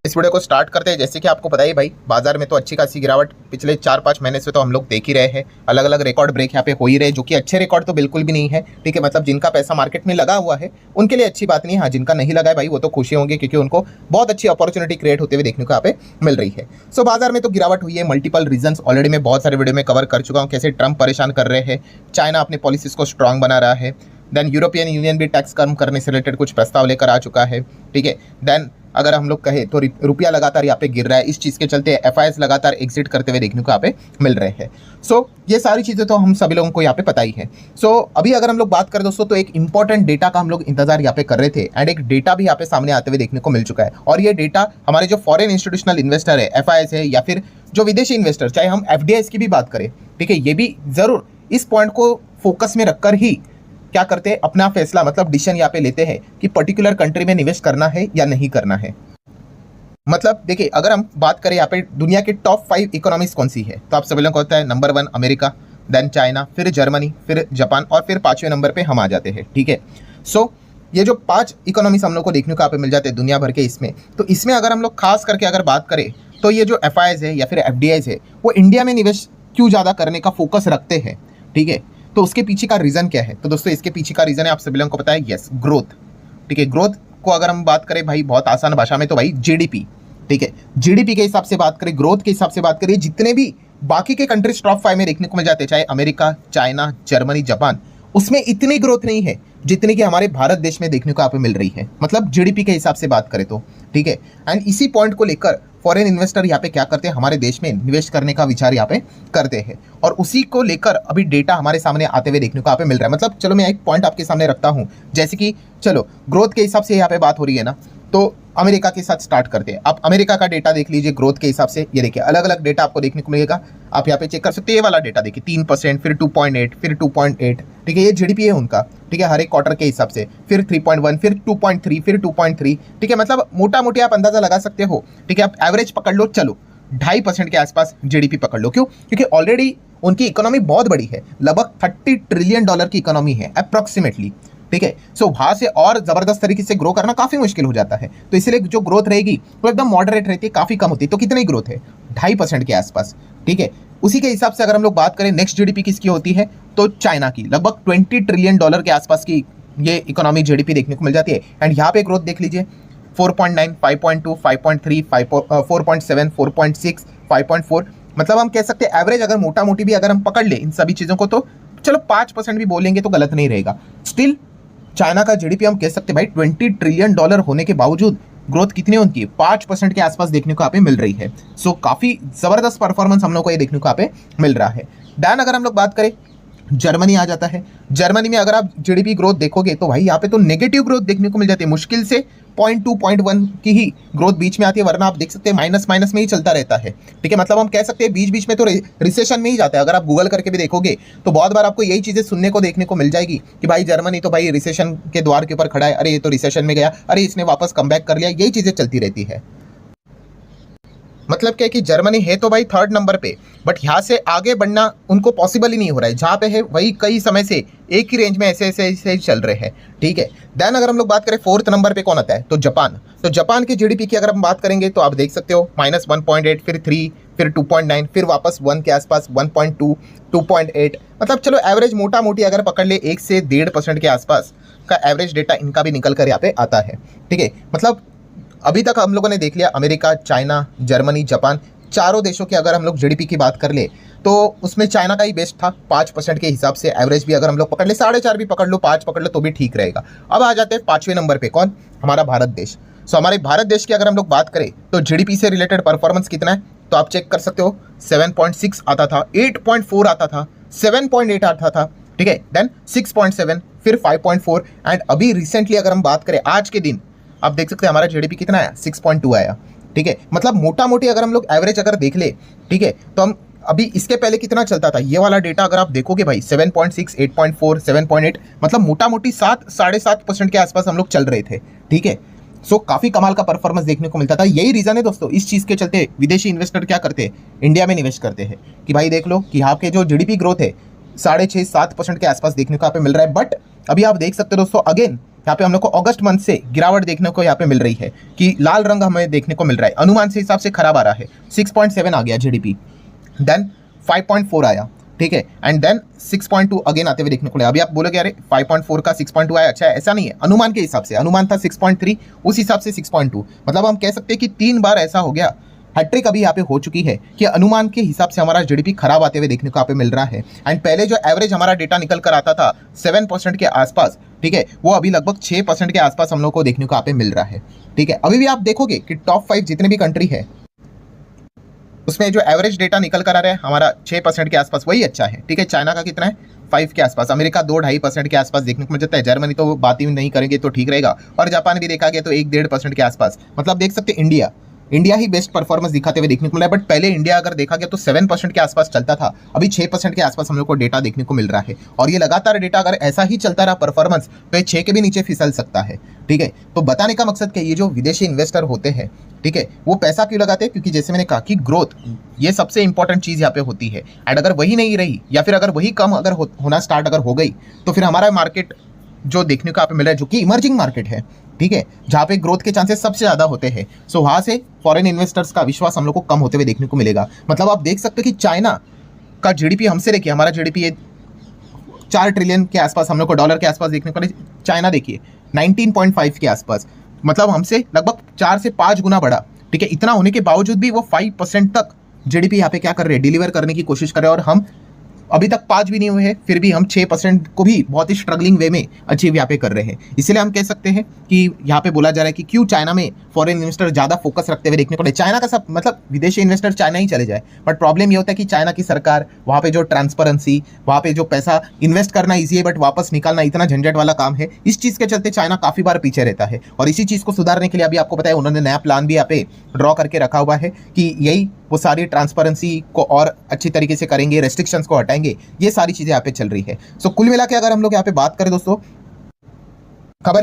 इस वीडियो को स्टार्ट करते हैं। जैसे कि आपको पता ही भाई, बाजार में तो अच्छी खासी गिरावट पिछले 4-5 महीने से तो हम लोग देख ही रहे हैं। अलग अलग रिकॉर्ड ब्रेक यहाँ पे हो ही रहे, जो कि अच्छे रिकॉर्ड तो बिल्कुल भी नहीं है। ठीक है, मतलब जिनका पैसा मार्केट में लगा हुआ है उनके लिए अच्छी बात नहीं है। हाँ, जिनका नहीं लगा है भाई वो तो खुशी होंगे, क्योंकि उनको बहुत अच्छी अपॉर्चुनिटी क्रिएट होते हुए देखने को यहाँ पे मिल रही है। सो बाजार में तो गिरावट हुई है। मल्टीपल रीजंस ऑलरेडी मैं बहुत सारे वीडियो में कवर कर चुका हूँ। कैसे ट्रंप परेशान कर रहे हैं, चाइना अपने पॉलिसीज को स्ट्रांग बना रहा है, देन यूरोपियन यूनियन भी टैक्स कम करने से रिलेटेड कुछ प्रस्ताव लेकर आ चुका है। ठीक है, देन अगर हम लोग कहें तो रुपया लगातार यहाँ पे गिर रहा है। इस चीज़ के चलते एफआईएस लगातार एग्जिट करते हुए देखने को यहाँ पे मिल रहे हैं। सो ये सारी चीज़ें तो हम सभी लोगों को यहाँ पे पता ही है। सो अभी अगर हम लोग बात करें दोस्तों, तो एक इंपॉर्टेंट डेटा का हम लोग इंतजार यहाँ पे कर रहे थे, एंड एक डेटा भी यहाँ पे सामने आते हुए देखने को मिल चुका है। और ये डेटा हमारे जो फॉरेन इंस्टीट्यूशनल इन्वेस्टर है, एफआईएस है, या फिर जो विदेशी इन्वेस्टर, चाहे हम एफडीआईस की भी बात करें, ठीक है, ये भी जरूर इस पॉइंट को फोकस में रखकर ही क्या करते हैं, अपना फैसला मतलब डिसीजन यहाँ पे लेते हैं कि पर्टिकुलर कंट्री में निवेश करना है या नहीं करना है। मतलब देखिए, अगर हम बात करें यहाँ पे दुनिया के टॉप 5 इकोनॉमीज कौन सी है, तो आप सभी लोगों को होता है नंबर 1 अमेरिका, देन चाइना, फिर जर्मनी, फिर जापान, और फिर 5वें नंबर पे हम आ जाते हैं। ठीक है, सो ये जो 5 इकोनॉमीज हम लोग को देखने को यहाँ पे मिल जाते हैं दुनिया भर के इसमें, तो इसमें अगर हम लोग खास करके अगर बात करें तो ये जो एफआईआईज है या फिर एफडीआईज है, वो इंडिया में निवेश क्यों ज़्यादा करने का फोकस रखते हैं। ठीक है, तो उसके पीछे का रीज़न क्या है, तो दोस्तों इसके पीछे का रीज़न है, आप सभी लोगों को पता है, यस, ग्रोथ। ठीक है, ग्रोथ को अगर हम बात करें भाई बहुत आसान भाषा में, तो भाई जीडीपी। ठीक है, जीडीपी के हिसाब से बात करें, ग्रोथ के हिसाब से बात करें, जितने भी बाकी के कंट्रीज टॉप 5 में देखने को मिल जाते हैं, चाहे अमेरिका, चाइना, जर्मनी, जापान, उसमें इतनी ग्रोथ नहीं है जितनी कि हमारे भारत देश में देखने को यहाँ पे मिल रही है, मतलब जीडीपी के हिसाब से बात करें तो। ठीक है, एंड इसी पॉइंट को लेकर फॉरेन इन्वेस्टर यहाँ पे क्या करते हैं, हमारे देश में निवेश करने का विचार यहाँ पे करते हैं, और उसी को लेकर अभी डेटा हमारे सामने आते हुए देखने को यहाँ पे मिल रहा है। मतलब चलो मैं एक पॉइंट आपके सामने रखता हूँ, जैसे कि चलो ग्रोथ के हिसाब से यहाँ पे बात हो रही है ना, तो अमेरिका के साथ स्टार्ट करते हैं। आप अमेरिका का डेटा देख लीजिए ग्रोथ के हिसाब से, ये देखिए अलग अलग डेटा आपको देखने को मिलेगा। आप यहाँ पे चेक कर सकते हैं, ये वाला डेटा देखिए 3%, फिर 2.8, फिर 2.8। ठीक है, ये जीडीपी है उनका। ठीक है, हर एक क्वार्टर के हिसाब से, फिर 3.1, फिर 2.3, फिर 2.3। ठीक है, मतलब मोटा मोटी आप अंदाजा लगा सकते हो। ठीक है, आप एवरेज पकड़ लो, चलो 2.5% के आसपास जीडीपी पकड़ लो। क्यों? क्योंकि ऑलरेडी उनकी इकोनॉमी बहुत बड़ी है, लगभग $30 ट्रिलियन की इकोनॉमी है अप्रॉक्सीमेटली। ठीक है, सो वहां से और जबरदस्त तरीके से ग्रो करना काफी मुश्किल हो जाता है, तो इसलिए जो ग्रोथ रहेगी वो एकदम मॉडरेट रहती है, काफी कम होती है। तो कितनी ग्रोथ है? 2.5% के आसपास। ठीक है, उसी के हिसाब से अगर हम लोग बात करें नेक्स्ट जीडीपी किसकी होती है, तो चाइना की, लगभग $20 ट्रिलियन के आसपास की ये इकोनॉमी जीडीपी देखने को मिल जाती है। एंड यहाँ पे ग्रोथ देख लीजिए 4.9, 5.2, 5.3, 4.7, 4.6, 5.4। मतलब हम कह सकते हैं एवरेज अगर मोटा मोटी भी अगर हम पकड़ ले इन सभी चीजों को, तो चलो 5% भी बोलेंगे तो गलत नहीं रहेगा। स्टिल चाइना का जीडीपी हम कह सकते हैं भाई $20 ट्रिलियन होने के बावजूद ग्रोथ कितनी होती है, 5% के आसपास देखने को यहाँ पे मिल रही है। सो काफी जबरदस्त परफॉर्मेंस हम लोग को ये देखने को यहाँ पे मिल रहा है। देन अगर हम लोग बात करें, जर्मनी आ जाता है। जर्मनी में अगर आप जीडीपी ग्रोथ देखोगे तो भाई यहाँ पे तो नेगेटिव ग्रोथ देखने को मिल जाती है, मुश्किल से 0.2, 0.1 की ही ग्रोथ बीच में आती है, वरना आप देख सकते हैं माइनस माइनस में ही चलता रहता है। ठीक है, मतलब हम कह सकते हैं बीच बीच में तो रिसेशन में ही जाता है। अगर आप गूगल करके भी देखोगे तो बहुत बार आपको यही चीजें सुनने को देखने को मिल जाएगी कि भाई जर्मनी तो भाई रिसेशन के द्वार के ऊपर खड़ा है, अरे ये तो रिसेशन में गया, अरे इसने वापस कम बैक कर लिया, यही चीजें चलती रहती है। मतलब क्या है कि जर्मनी है तो भाई 3rd नंबर पे, बट यहाँ से आगे बढ़ना उनको पॉसिबल ही नहीं हो रहा है। जहाँ पे है वही कई समय से एक ही रेंज में ऐसे चल रहे हैं। ठीक है, देन अगर हम लोग बात करें 4th नंबर पे कौन आता है, तो जापान। तो जापान की जीडीपी की अगर हम बात करेंगे तो आप देख सकते हो -1.8, फिर 3, फिर 2.9, फिर वापस 1 के आसपास, 1.2, 2.8। मतलब चलो एवरेज मोटा मोटी अगर पकड़ ले 1 से 1.5% के आसपास का एवरेज डेटा इनका भी निकल कर यहाँ पे आता है। ठीक है, मतलब अभी तक हम लोगों ने देख लिया अमेरिका, चाइना, जर्मनी, जापान, चारों देशों की अगर हम लोग जीडीपी की बात कर ले तो उसमें चाइना का ही बेस्ट था 5% के हिसाब से। एवरेज भी अगर हम लोग पकड़ ले 4.5 भी पकड़ लो, 5 पकड़ लो तो भी ठीक रहेगा। अब आ जाते हैं 5वें नंबर पे, कौन? हमारा भारत देश। सो हमारे भारत देश की अगर हम लोग बात करें तो जीडीपी से रिलेटेड परफॉर्मेंस कितना है, तो आप चेक कर सकते हो 7.6 आता था, 8.4 आता था, 7.8 आता था। ठीक है, देन 6.7, फिर 5.4, एंड अभी रिसेंटली अगर हम बात करें आज के दिन, आप देख सकते हैं हमारा जीडीपी कितना आया, 6.2 आया। ठीक है, मतलब मोटा मोटी अगर हम लोग एवरेज अगर देख ले, ठीक है, तो हम अभी इसके पहले कितना चलता था, ये वाला डेटा अगर आप देखोगे भाई 7.6, 8.4, 7.8, मतलब मोटा मोटी 7-7.5% के आसपास हम लोग चल रहे थे। ठीक है, सो काफी कमाल का परफॉर्मेंस देखने को मिलता था। यही रीजन है दोस्तों, इस चीज के चलते विदेशी इन्वेस्टर क्या करते हैं, इंडिया में निवेश करते हैं कि भाई देख लो कि यहाँ के जो जीडीपी ग्रोथ है 6.5-7% के आसपास देखने को यहाँ पे मिल रहा है। बट अभी आप देख सकते हो दोस्तों, अगेन यहाँ पे हम लोग को अगस्त मंथ से गिरावट देखने को यहाँ पे मिल रही है कि लाल रंग हमें देखने को मिल रहा है, अनुमान से हिसाब से खराब आ रहा है। 6.7 आ गया जीडीपी, देन 5.4 आया, ठीक है, एंड देन 6.2 अगेन आते हुए देखने को मिला। अभी आप बोलोगे अरे 5.4 का 6.2 आया, अच्छा है, ऐसा नहीं है, अनुमान के हिसाब से, अनुमान था 6.3, उस हिसाब से 6.2, मतलब हम कह सकते हैं कि 3 बार ऐसा हो गया, हैट्रिक अभी यहाँ पे हो चुकी है कि अनुमान के हिसाब से हमारा जीडीपी खराब आते हुए देखने को यहाँ पे मिल रहा है। एंड पहले जो एवरेज हमारा डेटा निकल कर आता था 7% के आसपास, ठीक है, वो अभी लगभग 6% के आसपास हम लोग को देखने को यहाँ पे मिल रहा है, ठीक है। अभी भी आप देखोगे कि टॉप 5 जितने भी कंट्री है उसमें जो एवरेज डेटा निकल कर आ रहा है हमारा 6% के आसपास, वही अच्छा है, ठीक है। चाइना का कितना है 5 के आसपास, अमेरिका 2-2.5% के आसपास देखने को मिल जाता है, जर्मनी तो बात ही नहीं करेंगे तो ठीक रहेगा, और जापान भी देखा गया तो 1-1.5% के आसपास। मतलब देख सकते हैं इंडिया ही बेस्ट परफॉर्मेंस दिखाते हुए देखने को मिला है। बट पहले इंडिया अगर देखा गया तो 7% के आसपास चलता था, अभी 6% के आसपास हम लोग को डेटा देखने को मिल रहा है, और ये लगातार डेटा अगर ऐसा ही चलता रहा परफॉर्मेंस तो ये 6 के भी नीचे फिसल सकता है, ठीक है। तो बताने का मकसद क्या, ये जो विदेशी इन्वेस्टर होते हैं, ठीक है, वो पैसा क्यों लगाते हैं, क्योंकि जैसे मैंने कहा कि ग्रोथ ये सबसे इंपॉर्टेंट चीज़ यहाँ पे होती है। एंड अगर वही नहीं रही या फिर अगर वही कम अगर होना स्टार्ट अगर हो गई तो फिर हमारा मार्केट जो देखने को यहाँ पे मिल रहा है, जो कि इमर्जिंग मार्केट है, ठीक है, जहाँ पे ग्रोथ के चांसेस सबसे ज़्यादा होते हैं, सो वहाँ से फॉरेन इन्वेस्टर्स का विश्वास हम लोग को कम होते हुए देखने को मिलेगा। मतलब आप देख सकते हो कि चाइना का जीडीपी हमसे देखिए, हमारा जीडीपी ये 4 ट्रिलियन के आसपास हम लोग को डॉलर के आसपास देखने को मिले, चाइना देखिए 19.5 के आसपास, मतलब हमसे लगभग 4 से 5 गुना बड़ा, ठीक है। इतना होने के बावजूद भी वो 5% तक जीडीपी यहाँ पे क्या कर रहे हैं, डिलीवर करने की कोशिश कर रहे हैं, और हम अभी तक 5 भी नहीं हुए हैं, फिर भी हम 6% को भी बहुत ही स्ट्रगलिंग वे में अचीव यहाँ पे कर रहे हैं। इसलिए हम कह सकते हैं कि यहाँ पे बोला जा रहा है कि क्यों चाइना में फॉरेन इन्वेस्टर ज़्यादा फोकस रखते हुए देखने को मिले। चाइना का सब मतलब विदेशी इन्वेस्टर चाइना ही चले जाए, बट प्रॉब्लम ये होता है कि चाइना की सरकार, वहाँ पे जो ट्रांसपेरेंसी, वहाँ पे जो पैसा इन्वेस्ट करना ईजी है बट वापस निकालना इतना झंझट वाला काम है, इस चीज़ के चलते चाइना काफ़ी बार पीछे रहता है। और इसी चीज़ को सुधारने के लिए अभी आपको पता है उन्होंने नया प्लान भी यहाँ पे ड्रॉ करके रखा हुआ है कि यही वो सारी ट्रांसपेरेंसी को और अच्छी तरीके से करेंगे, रेस्ट्रिक्शंस को हटाएंगे, ये सारी चीज़ें यहाँ पे चल रही है। सो कुल मिला के अगर हम लोग यहाँ पे बात करें दोस्तों,